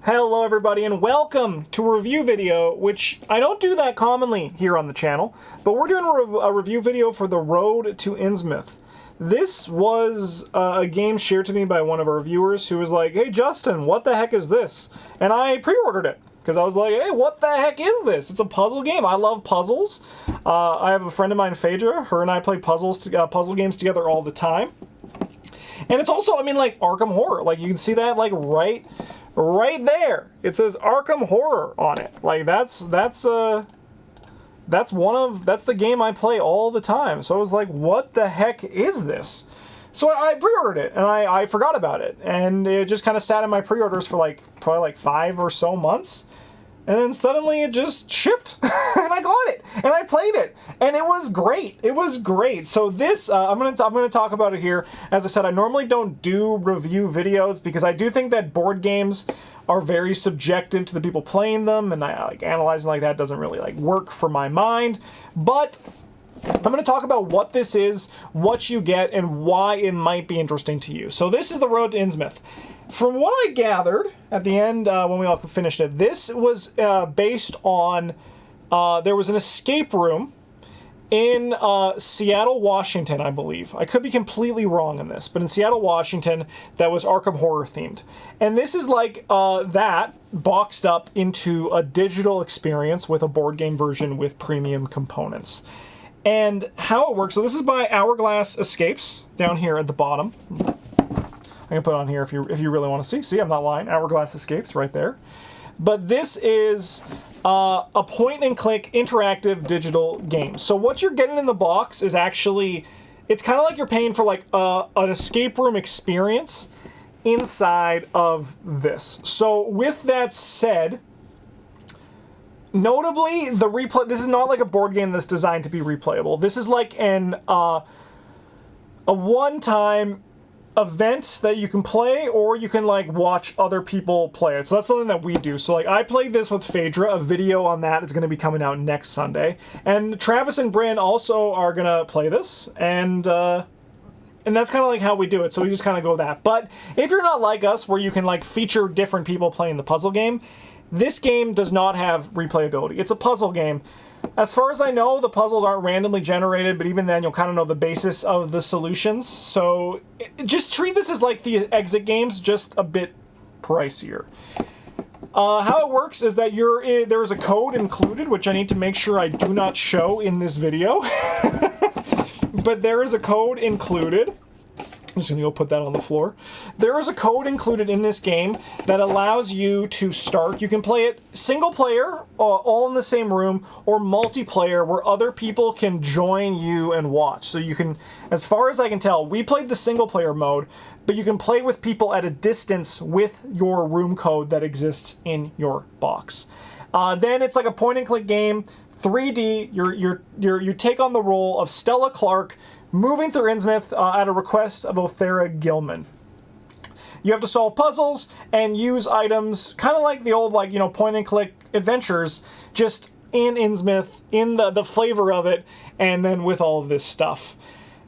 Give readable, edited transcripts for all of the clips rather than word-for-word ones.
Hello everybody and welcome to a review video, which I don't do that commonly here on the channel, but we're doing a review video for The Road to Innsmouth. This was a game shared to me by one of our viewers who was like, "Hey Justin, what the heck is this?" And I pre-ordered it because I was like, "Hey, what the heck is this? It's a puzzle game. I love puzzles." I have a friend of mine, Phaedra. Her and I play puzzle games together all the time. And it's also, I mean, like Arkham Horror. Like you can see that like right there. It says Arkham Horror on it. Like that's the game I play all the time. So I was like, what the heck is this? So I pre-ordered it and I forgot about it, and it just kind of sat in my pre-orders for like probably like 5 or so months. And then suddenly it just shipped, and I got it, and I played it, and it was great. It was great. So this, I'm gonna talk about it here. As I said, I normally don't do review videos because I do think that board games are very subjective to the people playing them, and like analyzing like that doesn't really like work for my mind. But I'm going to talk about what this is, what you get, and why it might be interesting to you. So this is The Road to Innsmouth. From what I gathered at the end, when we all finished it, this was based on, there was an escape room in Seattle, Washington, I believe. I could be completely wrong on this, but in Seattle, Washington, that was Arkham Horror themed. And this is like that boxed up into a digital experience with a board game version with premium components. And how it works, so this is by Hourglass Escapes, down here at the bottom. I can put it on here if you really want to see. See, I'm not lying. Hourglass Escapes right there. But this is a point-and-click interactive digital game. So what you're getting in the box is actually, it's kind of like you're paying for like an escape room experience inside of this. So with that said, notably, the replay, this is not like a board game that's designed to be replayable. This is like a one-time event that you can play, or you can like watch other people play it. So that's something that we do. So like I played this with Phaedra. A video on that is going to be coming out next Sunday. And Travis and Bryn also are going to play this. And that's kind of like how we do it. So we just kind of go that. But if you're not like us, where you can like feature different people playing the puzzle game, this game does not have replayability. It's a puzzle game. As far as I know, the puzzles aren't randomly generated, but even then you'll kind of know the basis of the solutions. So just treat this as like the exit games, just a bit pricier. How it works is that there's a code included, which I need to make sure I do not show in this video. But there is a code included. I'm just going to go put that on the floor. There is a code included in this game that allows you to start. You can play it single player, all in the same room, or multiplayer where other people can join you and watch. So you can, as far as I can tell, we played the single player mode, but you can play with people at a distance with your room code that exists in your box. Then it's like a point and click game, 3D. You take on the role of Stella Clark, moving through Innsmouth at a request of Othera Gilman. You have to solve puzzles and use items, kind of like the old, like, you know, point-and-click adventures, just in Innsmouth, in the flavor of it, and then with all of this stuff.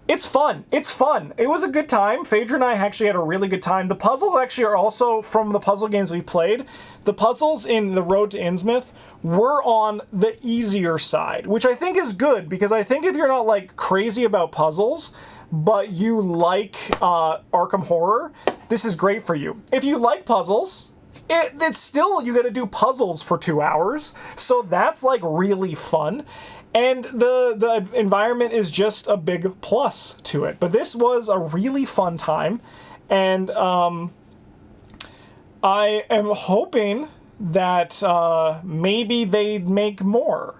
It's fun. It's fun. It was a good time. Phaedra and I actually had a really good time. The puzzles actually are also from the puzzle games we played. The puzzles in The Road to Innsmouth were on the easier side, which I think is good, because I think if you're not like crazy about puzzles, but you like Arkham Horror, this is great for you. If you like puzzles, it's still, you gotta do puzzles for 2 hours, so that's like really fun. And the environment is just a big plus to it. But this was a really fun time, and I am hoping that maybe they'd make more.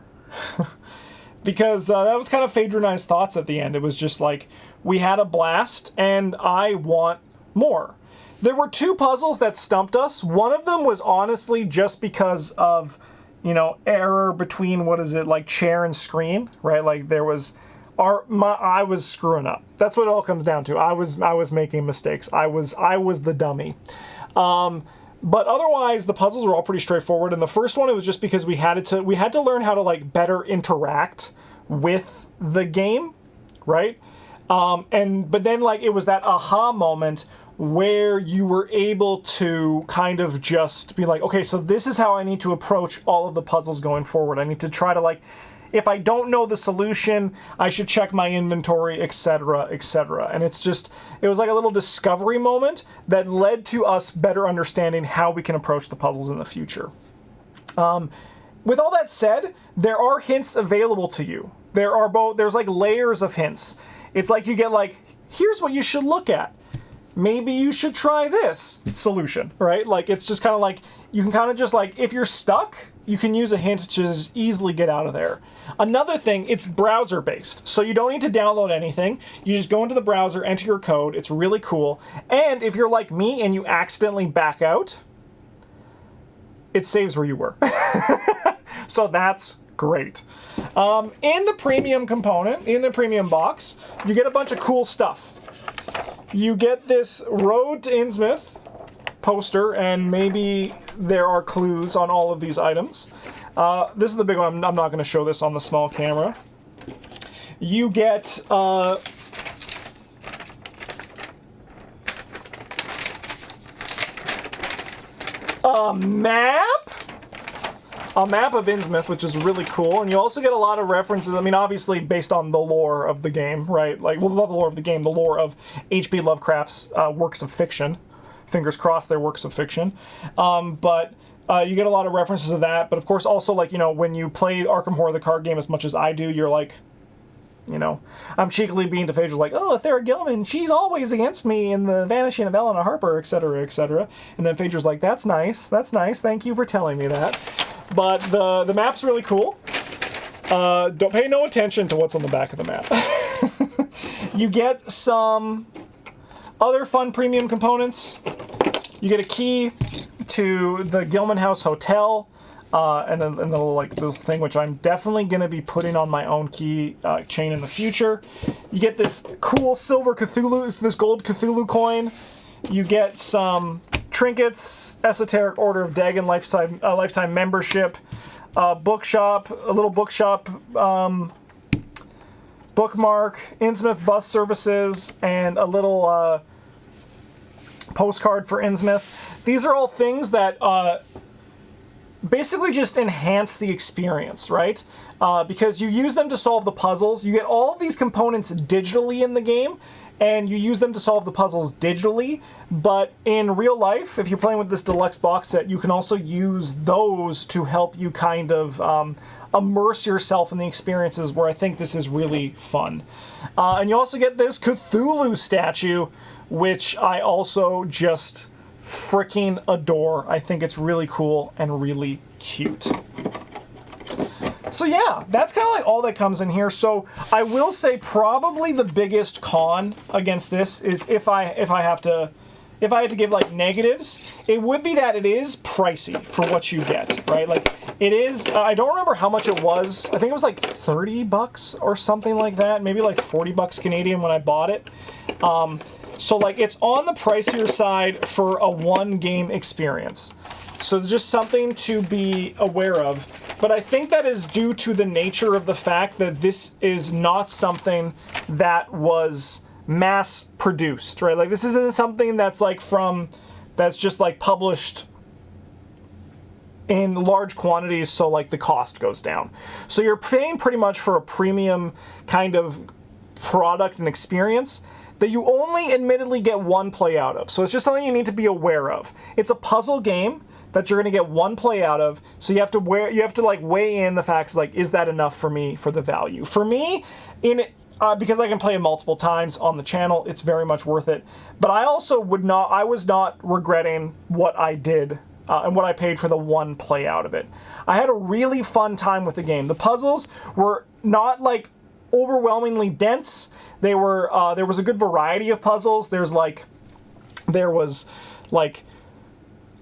Because that was kind of Phaedra and I's thoughts at the end. It was just like, we had a blast, and I want more. There were 2 puzzles that stumped us. One of them was honestly just because of, you know, error between, what is it, like chair and screen, right? Like there was, I was screwing up. That's what it all comes down to. I was making mistakes. I was the dummy. But otherwise, the puzzles were all pretty straightforward. And the first one, it was just because we had to learn how to like better interact with the game, right? But then like it was that aha moment where you were able to kind of just be like, okay, so this is how I need to approach all of the puzzles going forward. I need to try to, like, if I don't know the solution, I should check my inventory, etc., etc. And it's just, it was like a little discovery moment that led to us better understanding how we can approach the puzzles in the future. With all that said, there are hints available to you. There's like layers of hints. It's like you get like, here's what you should look at. Maybe you should try this solution, right? Like, it's just kind of like, you can kind of just like, if you're stuck, you can use a hint to just easily get out of there. Another thing, it's browser based. So you don't need to download anything. You just go into the browser, enter your code. It's really cool. And if you're like me and you accidentally back out, it saves where you were. So that's great. In the premium component, in the premium box, you get a bunch of cool stuff. You get this Road to Innsmouth poster, and maybe there are clues on all of these items. This is the big one. I'm not going to show this on the small camera. You get a map. A map of Innsmouth, which is really cool, and you also get a lot of references. I mean, obviously based on the lore of the game, right? Like, well, not the lore of the game, the lore of H.P. Lovecraft's works of fiction. Fingers crossed, they're works of fiction. But you get a lot of references to that. But of course, also, like, you know, when you play Arkham Horror, the card game, as much as I do, you're like, you know, I'm cheekily being to Phaedra like, oh, Thera Gilman, she's always against me in the Vanishing of Eleanor Harper, etc., etc. And then Phaedra's like, that's nice, thank you for telling me that. But the map's really cool. Don't pay no attention to what's on the back of the map. You get some other fun premium components. You get a key to the Gilman House Hotel, and the like the thing which I'm definitely going to be putting on my own key chain in the future. You get this cool silver Cthulhu, this gold Cthulhu coin. You get some trinkets, Esoteric Order of Dagon lifetime membership, bookshop, a little bookshop bookmark, Innsmouth bus services, and a little postcard for Innsmouth. These are all things that basically just enhance the experience, right? Because you use them to solve the puzzles. You get all of these components digitally in the game, and you use them to solve the puzzles digitally, but in real life, if you're playing with this deluxe box set, you can also use those to help you kind of immerse yourself in the experiences, where I think this is really fun. And you also get this Cthulhu statue, which I also just freaking adore. I think it's really cool and really cute. So yeah, that's kind of like all that comes in here. So I will say probably the biggest con against this is if I had to give like negatives, it would be that it is pricey for what you get, right? Like it is, I don't remember how much it was. I think it was like $30 or something like that, maybe like $40 Canadian when I bought it. So like it's on the pricier side for a one game experience. So it's just something to be aware of. But I think that is due to the nature of the fact that this is not something that was mass produced, right? Like this isn't something that's like that's just like published in large quantities, so like the cost goes down. So you're paying pretty much for a premium kind of product and experience that you only admittedly get one play out of. So it's just something you need to be aware of. It's a puzzle game that you're going to get one play out of, so you have to like weigh in the facts, like, is that enough for me for the value? For me, because I can play it multiple times on the channel, it's very much worth it. But I also was not regretting what I did and what I paid for the one play out of it. I had a really fun time with the game. The puzzles were not like overwhelmingly dense. There was a good variety of puzzles. There was like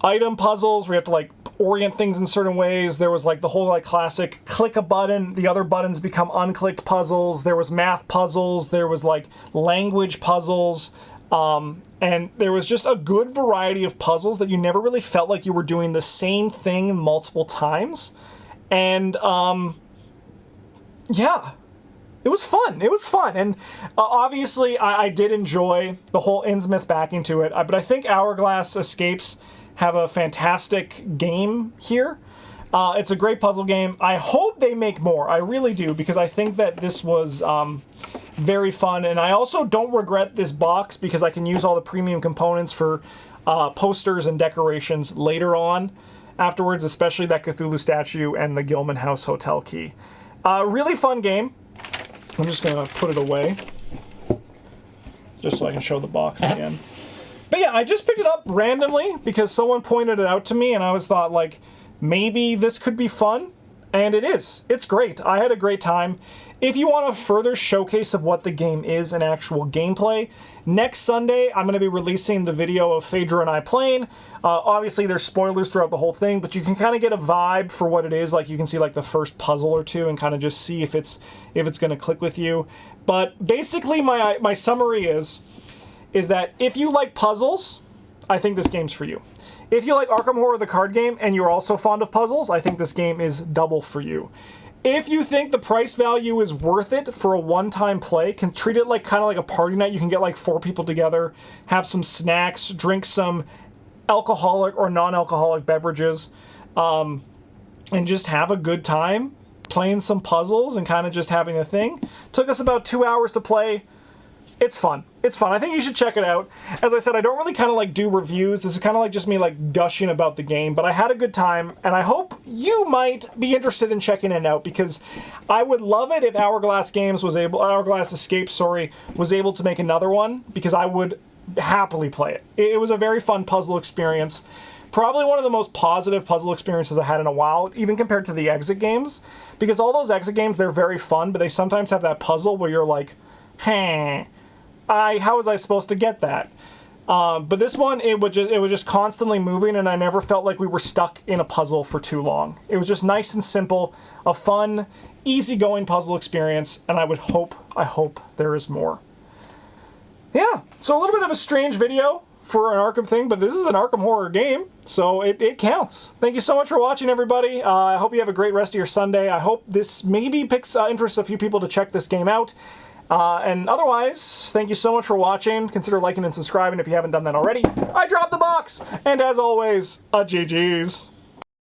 item puzzles where you have to like orient things in certain ways. There was like the whole like classic click a button, the other buttons become unclicked puzzles. There was math puzzles. There was like language puzzles. And there was just a good variety of puzzles that you never really felt like you were doing the same thing multiple times. And yeah, It was fun. It was fun. And obviously, I did enjoy the whole Innsmouth backing to it. But I think Hourglass Escapes have a fantastic game here. It's a great puzzle game. I hope they make more. I really do, because I think that this was very fun. And I also don't regret this box because I can use all the premium components for posters and decorations later on afterwards, especially that Cthulhu statue and the Gilman House Hotel key. Really fun game. I'm just going to put it away just so I can show the box again. But yeah, I just picked it up randomly because someone pointed it out to me and I was thought, like, maybe this could be fun. And it is. It's great. I had a great time. If you want a further showcase of what the game is in actual gameplay, next Sunday I'm going to be releasing the video of Phaedra and I playing. Obviously there's spoilers throughout the whole thing, but you can kind of get a vibe for what it is. Like, you can see like the first puzzle or two and kind of just see if it's going to click with you. But basically my summary is that if you like puzzles, I think this game's for you. If you like Arkham Horror, the card game, and you're also fond of puzzles, I think this game is double for you. If you think the price value is worth it for a one-time play, can treat it like kind of like a party night. You can get like 4 people together, have some snacks, drink some alcoholic or non-alcoholic beverages, and just have a good time playing some puzzles and kind of just having a thing. Took us about 2 hours to play. It's fun. It's fun. I think you should check it out. As I said, I don't really kind of like do reviews. This is kind of like just me like gushing about the game, but I had a good time, and I hope you might be interested in checking it out, because I would love it if Hourglass Escape, was able to make another one, because I would happily play it. It was a very fun puzzle experience. Probably one of the most positive puzzle experiences I had in a while, even compared to the exit games, because all those exit games, they're very fun, but they sometimes have that puzzle where you're like, how was I supposed to get that? But this one, it was just constantly moving, and I never felt like we were stuck in a puzzle for too long. It was just nice and simple, a fun, easygoing puzzle experience, and I hope there is more. Yeah, so a little bit of a strange video for an Arkham thing, but this is an Arkham Horror game, so it counts. Thank you so much for watching, everybody. I hope you have a great rest of your Sunday. I hope this maybe picks interest a few people to check this game out. And otherwise, thank you so much for watching. Consider liking and subscribing if you haven't done that already. I dropped the box! And as always, GG's.